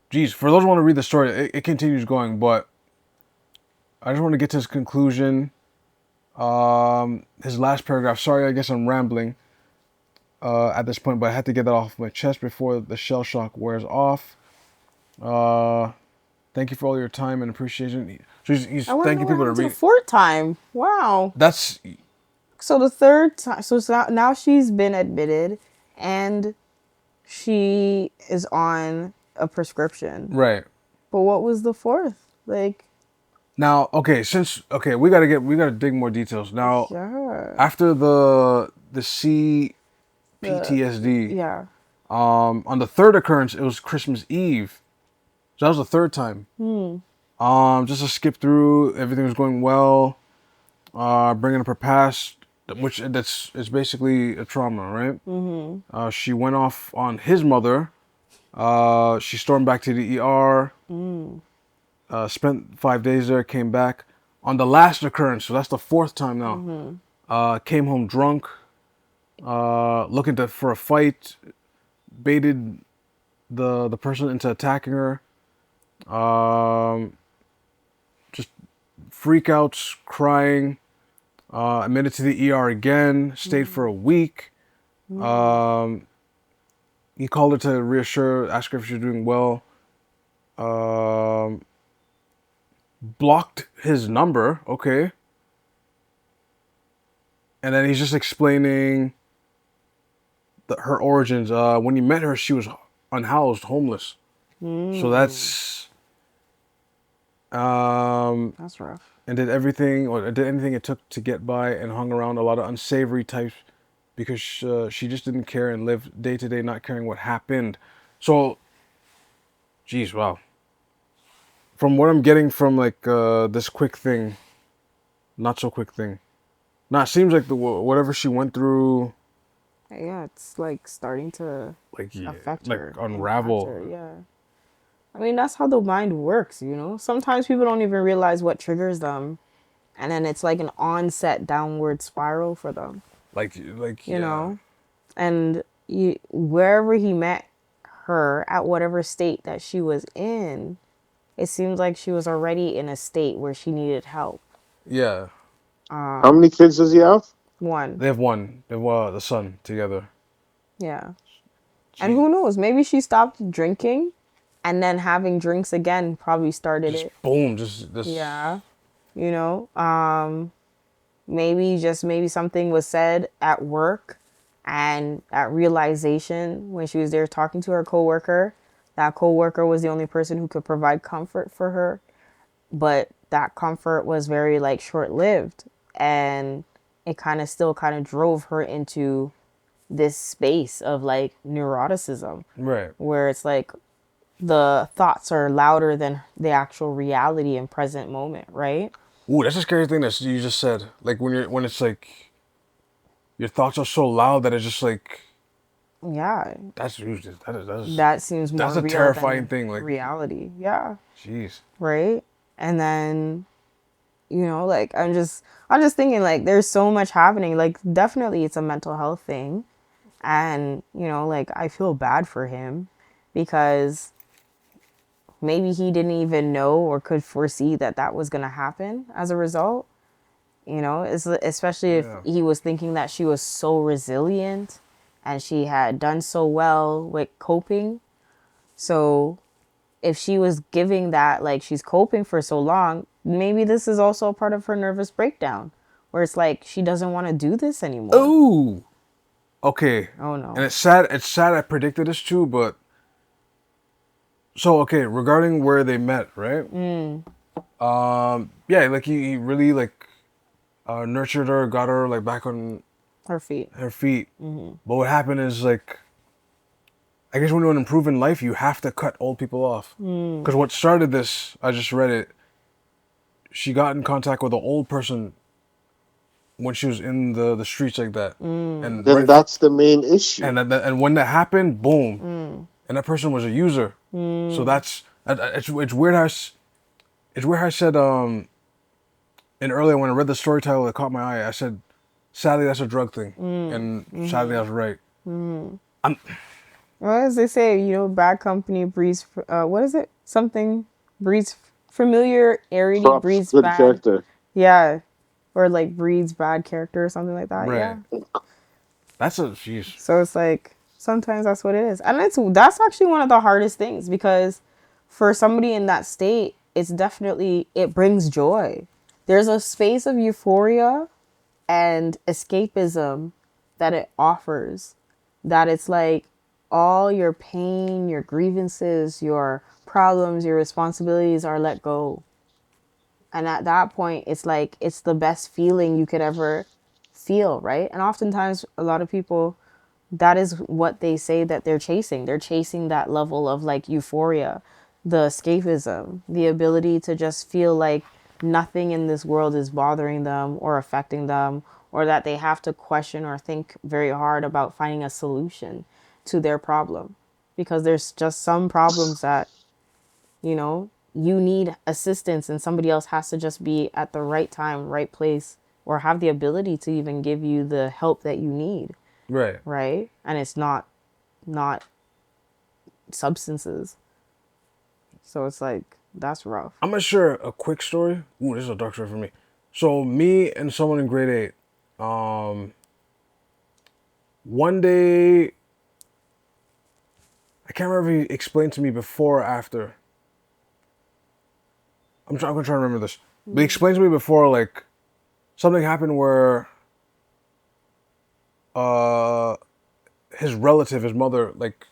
Geez, for those who want to read the story, it continues going, but I just want to get to his conclusion. His last paragraph. Sorry, I guess I'm rambling at this point, but I had to get that off my chest before the shell shock wears off. Thank you for all your time and appreciation. So he's I want to thanking know what people to happened to the read. fourth time. Wow. That's So the third time, so now she's been admitted, and she is on a prescription. right. But what was the fourth? Like, Now, okay, we gotta dig more details. Now, yeah, after the CPTSD, yeah. on the third occurrence, it was Christmas Eve. So that was the third time. Just to skip through, everything was going well. Bringing up her past, which it's basically a trauma, right? She went off on his mother. She stormed back to the ER. Spent 5 days there. Came back on the last occurrence. So that's the fourth time now. Came home drunk. Looking for a fight. Baited the person into attacking her. Just freakouts, crying. Admitted to the ER again. Stayed for a week. He called her to reassure, ask her if she was doing well. Blocked his number. Okay. And then he's just explaining her origins. When you met her, she was unhoused, homeless. So that's Rough. and did anything it took to get by, and hung around a lot of unsavory types because she just didn't care and lived day to day, not caring what happened. So, geez, wow. From what I'm getting from like this quick thing, not so quick thing. Nah, it seems like whatever she went through, Yeah, it's like starting to like affect like her, unravel. impact her, yeah. I mean, that's how the mind works, you know? Sometimes people don't even realize what triggers them. And then it's like an onset downward spiral for them, Like you yeah. know? And wherever he met her, at whatever state that she was in, it seems like she was already in a state where she needed help. Yeah. How many kids does he have? One. They have one. They have the son together. Yeah. And Jeez. who knows? Maybe she stopped drinking and then having drinks again probably started Just it. boom, just this. Yeah. You know, maybe something was said at work, and at realization when she was there talking to her coworker, that coworker was the only person who could provide comfort for her, but that comfort was very like short-lived, and it still drove her into this space of like neuroticism, Right. where it's like the thoughts are louder than the actual reality and present moment, right? Ooh, that's a scary thing that you just said. Like when it's like your thoughts are so loud that it's just like Yeah, that's usually that seems more that's a real terrifying than thing. Like, reality. Yeah, jeez. right. And then, like I'm just thinking like there's so much happening. Like definitely it's a mental health thing, and like I feel bad for him because maybe he didn't even know or could foresee that that was gonna happen as a result. Especially if Yeah. he was thinking that she was so resilient and she had done so well with coping. So if she was giving that, like she's coping for so long, maybe this is also a part of her nervous breakdown where it's like she doesn't want to do this anymore. Ooh. Okay. Oh no. And it's sad. It's sad. I predicted this too, but so okay. Regarding where they met, right? Yeah. Like he really like nurtured her, got her like back on Her feet. her feet. But what happened is like I guess when you want to improve in life, you have to cut old people off. Because what started this, I just read it. She got in contact with an old person when she was in the streets like that, and Then that's the main issue. and when that happened, boom, and that person was a user. So it's weird how it's weird how I said and earlier when I read the story title, it caught my eye. I said, sadly, that's a drug thing, and sadly, I was right. I'm Well, as they say, you know, bad company breeds. What is it? Something breeds familiarity Props, breeds good bad. character. Yeah, or like breeds bad character or something like that. right. Yeah. That's a jeez. So it's like sometimes that's what it is, and that's actually one of the hardest things because for somebody in that state, it's definitely it brings joy. There's a space of euphoria and escapism that it offers, that it's like all your pain, your grievances, your problems, your responsibilities are let go. And at that point, it's like it's the best feeling you could ever feel, right? And oftentimes, a lot of people, that is what they say that they're chasing. They're chasing that level of like euphoria, the escapism, the ability to just feel like nothing in this world is bothering them or affecting them, or that they have to question or think very hard about finding a solution to their problem. Because there's just some problems that, you know, you need assistance and somebody else has to just be at the right time, right place, or have the ability to even give you the help that you need, Right. right? And it's not substances. So it's like that's rough. I'm gonna share a quick story. Ooh, this is a dark story for me. So me and someone in grade 8, one day, I can't remember if he explained to me before or after. I'm gonna try to remember this. But he explained to me before, like, something happened where uh his relative, his mother, like,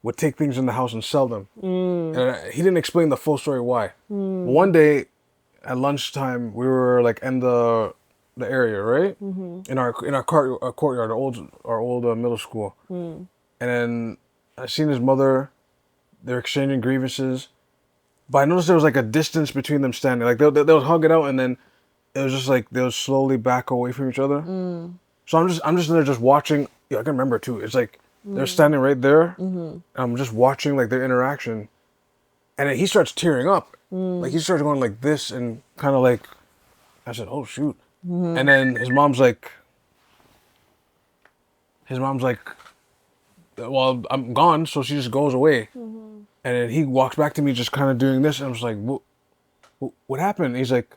would take things in the house and sell them. And he didn't explain the full story why. But one day at lunchtime, we were like in the area, right? In our courtyard, our old middle school. And then I seen his mother. They're exchanging grievances, but I noticed there was like a distance between them standing. Like they would hug it out, and then it was just like they would slowly back away from each other. So I'm just there just watching. Yeah, I can remember too. It's like they're standing right there. And I'm just watching like their interaction, and then he starts tearing up. Like he starts going like this and kind of like. I said, "Oh shoot!" And then his mom's like, "Well, I'm gone," so she just goes away. And then he walks back to me, just kind of doing this, and I was like, "What happened?" He's like,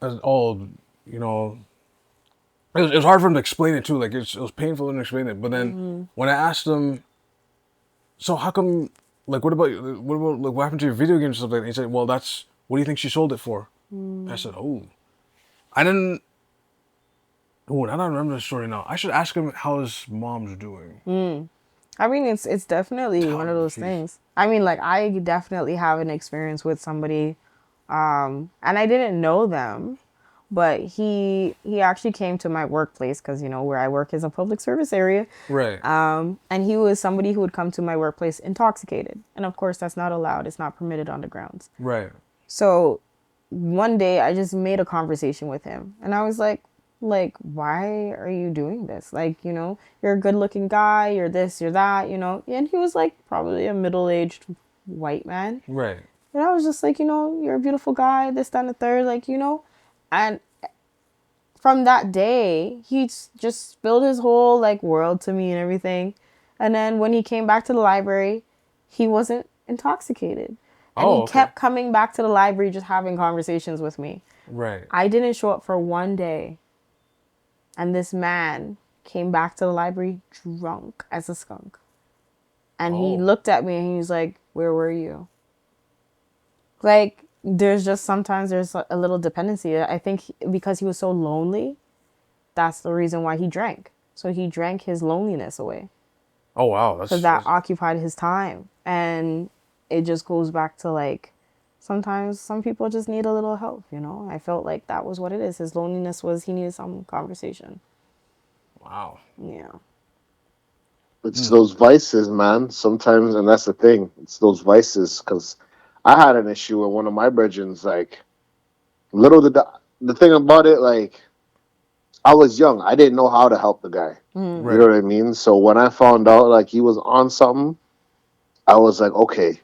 "Oh, you know." It was hard for him to explain it too. Like it was painful for him to explain it. But then when I asked him, "So how come? Like what about like what happened to your video games and stuff like that?" He said, "Well, that's what do you think she sold it for?" I said, "Oh, I didn't." Oh, I don't remember the story now. I should ask him how his mom's doing. I mean, it's definitely one of those Jeez. things. I mean, like I definitely have an experience with somebody, and I didn't know them, but he actually came to my workplace because you know where I work is a public service area. Right. And he was somebody who would come to my workplace intoxicated, and of course that's not allowed. It's not permitted on the grounds. Right. So one day I just made a conversation with him and I was like, why are you doing this? Like, you know, you're a good looking guy, you're this, you're that, you know. And he was like probably a middle-aged white man. Right. And I was just like, you know, you're a beautiful guy, this, that, and the third, like, you know. And from that day, just spilled his whole like world to me and everything. And then when he came back to the library, he wasn't intoxicated. And he Oh, okay. kept coming back to the library just having conversations with me. Right. I didn't show up for one day. And this man came back to the library drunk as a skunk. And he Oh. looked at me and he was like, where were you? Like, there's just sometimes there's a little dependency. I think because he was so lonely, that's the reason why he drank. So he drank his loneliness away. Oh wow. Because that occupied his time. And it just goes back to like, sometimes some people just need a little help, you know? I felt like that was what it is. His loneliness was he needed some conversation. wow. Yeah. It's those vices, man. Sometimes, and that's the thing. It's those vices. Because I had an issue with one of my brethrens. Like, little did the thing about it, like, I was young. I didn't know how to help the guy. You know Right. what I mean? So when I found out like he was on something, I was like, okay.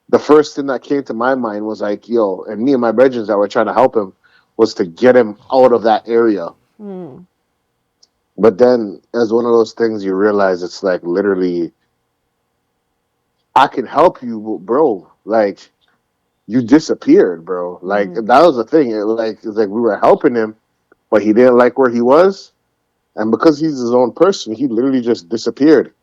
The first thing that came to my mind was like, yo, and me and my brethren that were trying to help him was to get him out of that area. But then, as one of those things, you realize it's like literally, I can help you, bro. Like you disappeared, bro. Like that was the thing. It's like we were helping him, but he didn't like where he was, and because he's his own person, he literally just disappeared.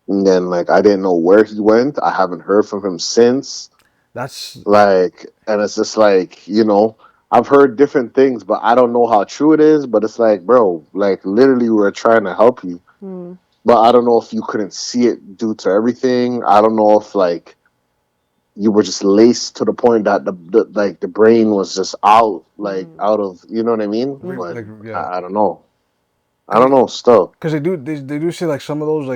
And then like I didn't know where he went. I haven't heard from him since. That's Like, and it's just like, I've heard different things, but I don't know how true it is. But it's like, bro, like literally, we're trying to help you, but I don't know if you couldn't see it due to everything. I don't know if like you were just laced to the point that the brain was just out, like out of, you know what I mean? But like yeah. I don't know. I don't know. Still, Because they do say like some of those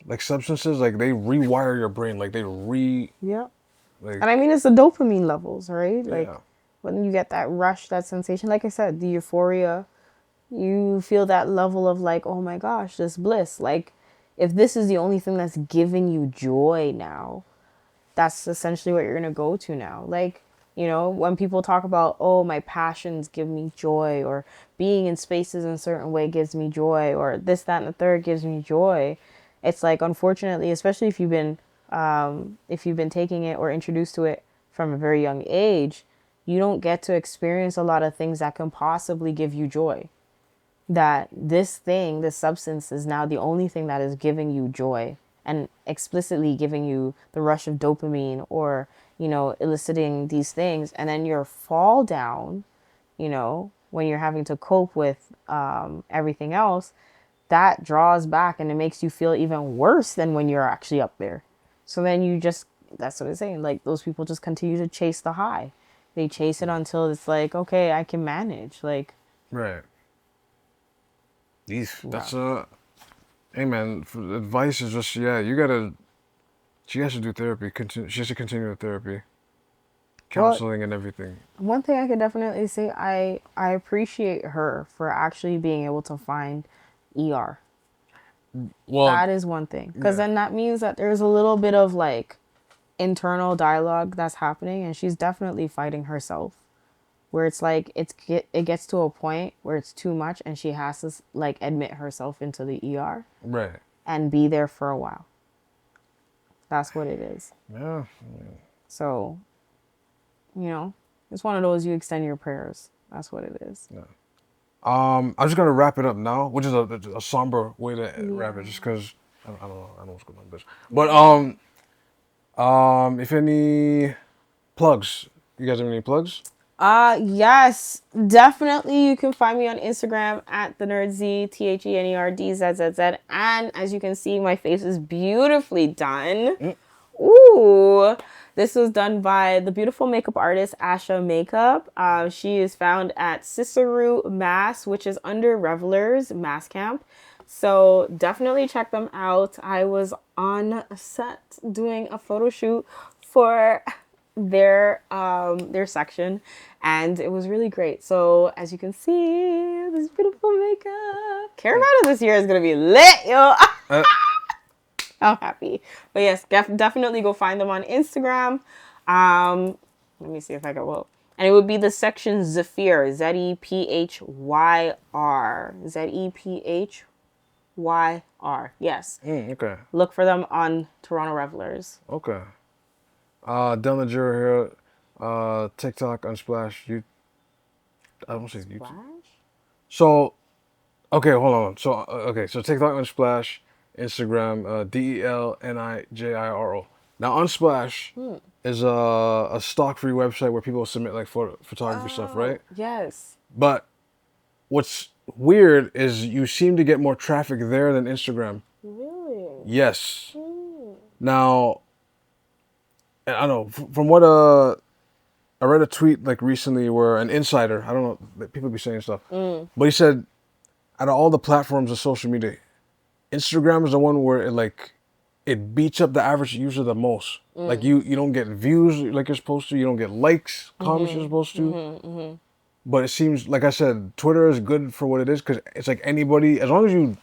like substances like they rewire your brain like they Yeah. like And I mean, it's the dopamine levels, right? Like yeah. when you get that rush, that sensation, like I said, the euphoria, you feel that level of like, oh my gosh, this bliss. Like, if this is the only thing that's giving you joy now, that's essentially what you're going to go to now. Like, when people talk about, oh, my passions give me joy, or being in spaces in a certain way gives me joy, or this, that, and the third gives me joy. It's like, unfortunately, especially if you've been taking it or introduced to it from a very young age, you don't get to experience a lot of things that can possibly give you joy. That this substance is now the only thing that is giving you joy and explicitly giving you the rush of dopamine or, eliciting these things. And then your fall down, when you're having to cope with everything else, that draws back and it makes you feel even worse than when you're actually up there. So then that's what I'm saying. Like those people just continue to chase the high. They chase it until it's like, okay, I can manage. Like, Right. These that's rough. hey man, advice is just yeah, you gotta she has to do therapy. She has to continue with therapy, Well, counseling, and everything. one thing I could definitely say, I appreciate her for actually being able to find ER. Well, That is one thing, because yeah, then that means that there's a little bit of like internal dialogue that's happening, and she's definitely fighting herself. Where it's like it gets to a point where it's too much, and she has to like admit herself into the ER right. and be there for a while. That's what it is. Yeah. So, it's one of those you extend your prayers. That's what it is. I'm just gonna wrap it up now, which is a somber way to wrap it, Yeah. just because I don't know, I don't know what's going on with this. But if any plugs, you guys have any plugs? Yes, definitely. You can find me on Instagram at the nerdz, TheNerdZZZ. And as you can see, my face is beautifully done. Ooh, this was done by the beautiful makeup artist Asha Makeup. She is found at Cicero Mass, which is under Revelers Mass Camp. So definitely check them out. I was on set doing a photo shoot for their section, and it was really great. So as you can see, this beautiful makeup. Carolina this year is gonna be lit, yo. Uh, I'm happy. But yes, definitely go find them on Instagram. Let me see if I can. Well, and it would be the section Zephyr, Zephyr, Zephyr. Yes, okay, look for them on Toronto Revelers. okay. Dylan Jura here. TikTok, Unsplash. I don't say YouTube. Splash. So okay, hold on. So okay, so TikTok Unsplash, Instagram DELNIJIRO. Now Unsplash is a stock free website where people submit like photography stuff, Oh right? yes, But what's weird is you seem to get more traffic there than Instagram. really. Yes. Now I don't know from what I read a tweet like recently where an insider, I don't know, people be saying stuff, but he said out of all the platforms of social media, Instagram is the one where it beats up the average user the most. Like you don't get views like you're supposed to. You don't get likes, comments you're supposed to. But it seems, like I said, Twitter is good for what it is because it's like anybody, as long as you,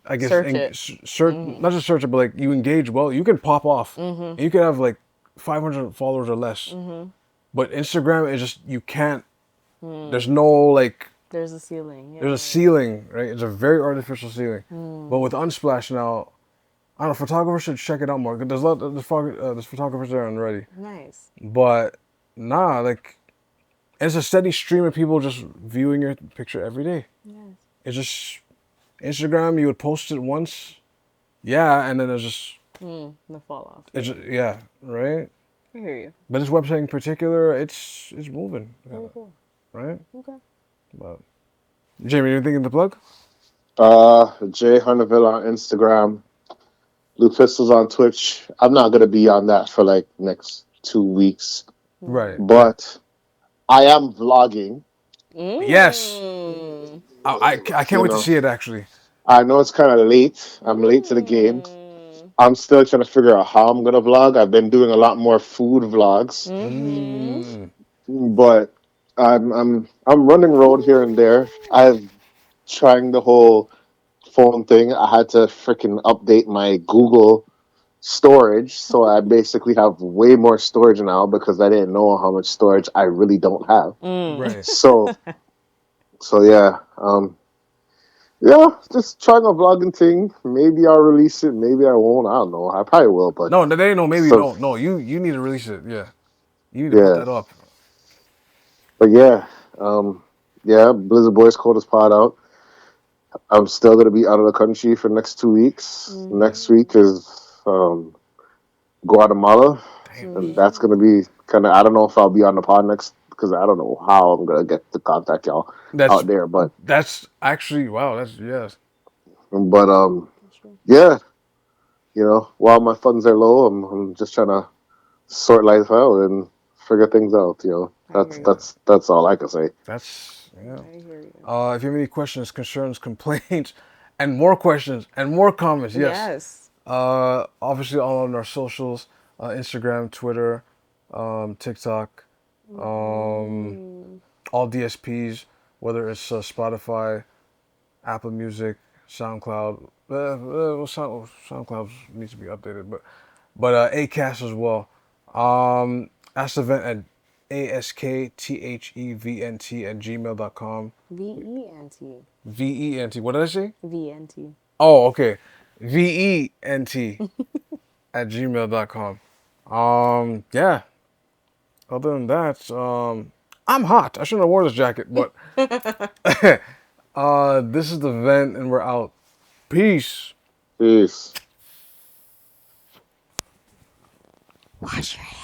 I guess, Search it. search, not just search it, but like you engage well, you can pop off. And you can have like 500 followers or less. But Instagram is just, you can't, there's no like, There's a ceiling. Yeah. there's a ceiling, right? It's a very artificial ceiling. But with Unsplash now, I don't know, photographers should check it out more. 'Cause there's a lot, there's photographers there already. Nice. But nah, like, it's a steady stream of people just viewing your picture every day. Yes. It's just Instagram. You would post it once, yeah, and then it's just The fall off. it's just, yeah, right. I hear you. But this website in particular, it's moving, Very cool. right? Okay. But Jamie, anything to plug? J.Hunterville on Instagram. Blue Pistols on Twitch. I'm not gonna be on that for like next 2 weeks, Right. but I am vlogging. Yes. I can't wait to see it actually. I know it's kind of late. I'm late to the game. I'm still trying to figure out how I'm gonna vlog. I've been doing a lot more food vlogs, but I'm running road here and there. I've trying the whole phone thing. I had to freaking update my Google storage, so I basically have way more storage now because I didn't know how much storage I really don't have. Right. So yeah, yeah, just trying a vlogging thing. Maybe I'll release it. Maybe I won't. I don't know. I probably will, but No, there ain't no maybe. So- No. You need to release it. Yeah. You need to put that up. But yeah, yeah, Blizzard Boys called his pod out. I'm still gonna be out of the country for the next 2 weeks. Next week is Guatemala, and that's gonna be kind of. I don't know if I'll be on the pod next because I don't know how I'm gonna get to contact y'all out there. But that's actually wow. That's yes. but yeah, you know, while my funds are low, I'm just trying to sort life out and figure things out. You know, that's all I can say. That's yeah. I hear you. If you have any questions, concerns, complaints, and more questions and more comments, yes. Obviously all on our socials, Instagram, Twitter, TikTok, all DSPs, whether it's Spotify, Apple Music, SoundCloud. SoundCloud needs to be updated, but Acast as well. Ask the Vent at ASKTHEVNT@gmail.com. VENT. VENT. What did I say? VNT. Oh, okay. VENT@gmail.com. Yeah. Other than that, I'm hot. I shouldn't have worn this jacket, but this is the Vent, and we're out. Peace. Peace. Wash your hands.